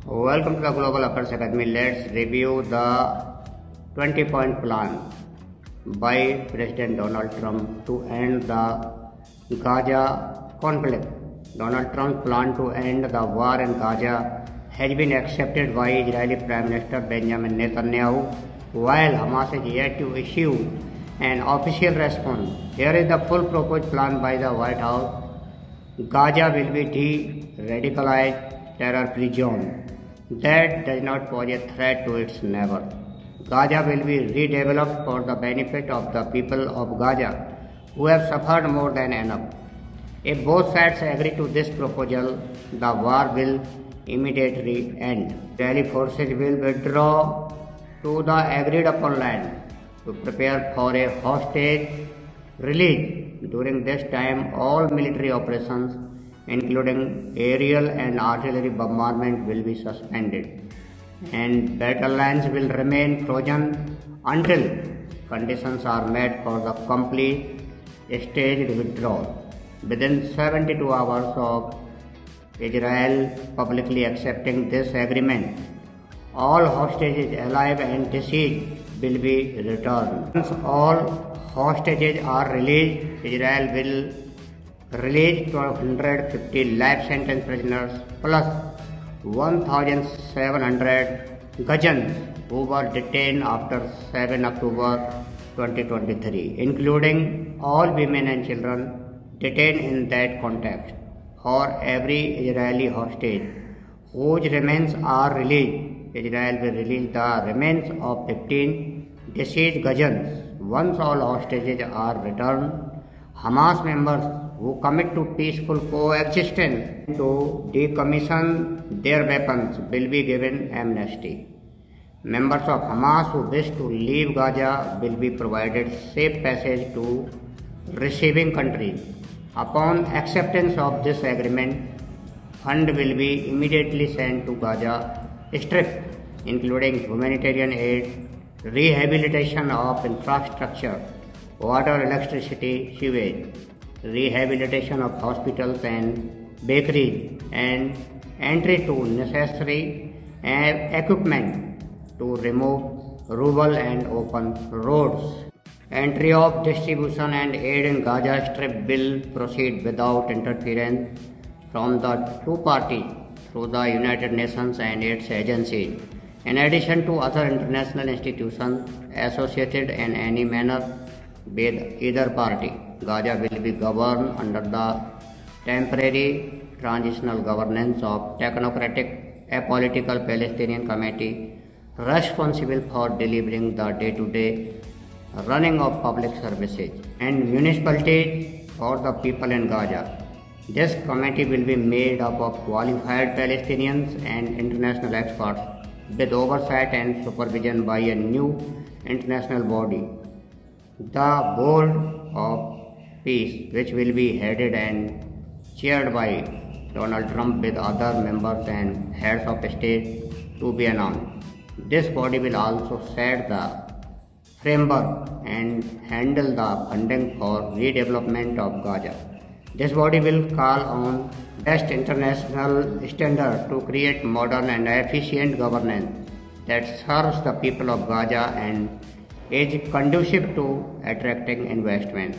Welcome to the Global Affairs Academy. Let's review the 20-point plan by President Donald Trump to end the Gaza conflict. Donald Trump's plan to end the war in Gaza has been accepted by Israeli Prime Minister Benjamin Netanyahu, while Hamas is yet to issue an official response. Here is the full proposed plan by the White House. Gaza will be de-radicalized terror-free zone that does not pose a threat to its neighbor. Gaza will be redeveloped for the benefit of the people of Gaza, who have suffered more than enough. If both sides agree to this proposal, the war will immediately end. Israeli forces will withdraw to the agreed upon land to prepare for a hostage release. During this time, all military operations, including aerial and artillery bombardment, will be suspended, and battle lines will remain frozen until conditions are met for the complete staged withdrawal. Within 72 hours of Israel publicly accepting this agreement, all hostages alive and deceased will be returned. Once all hostages are released, Israel will release 150 life sentence prisoners plus 1,700 Gazans who were detained after 7 October 2023, including all women and children detained in that context. For every Israeli hostage whose remains are released, Israel will release the remains of 15 deceased Gazans. Once all hostages are returned, Hamas members who commit to peaceful coexistence to decommission their weapons will be given amnesty. Members of Hamas who wish to leave Gaza will be provided safe passage to receiving countries. Upon acceptance of this agreement, funds will be immediately sent to Gaza Strip, including humanitarian aid, rehabilitation of infrastructure, water, electricity, sewage, rehabilitation of hospitals and bakeries, and entry to necessary equipment to remove rubble and open roads. Entry of distribution and aid in Gaza Strip will proceed without interference from the two parties through the United Nations and its agencies, in addition to other international institutions associated in any manner with either party. Gaza will be governed under the temporary transitional governance of technocratic apolitical Palestinian Committee responsible for delivering the day-to-day running of public services and municipalities for the people in Gaza. This committee will be made up of qualified Palestinians and international experts with oversight and supervision by a new international body, the Board of Peace, which will be headed and chaired by Donald Trump with other members and heads of state to be announced. This body will also set the framework and handle the funding for redevelopment of Gaza. This body will call on best international standards to create modern and efficient governance that serves the people of Gaza and is conducive to attracting investment.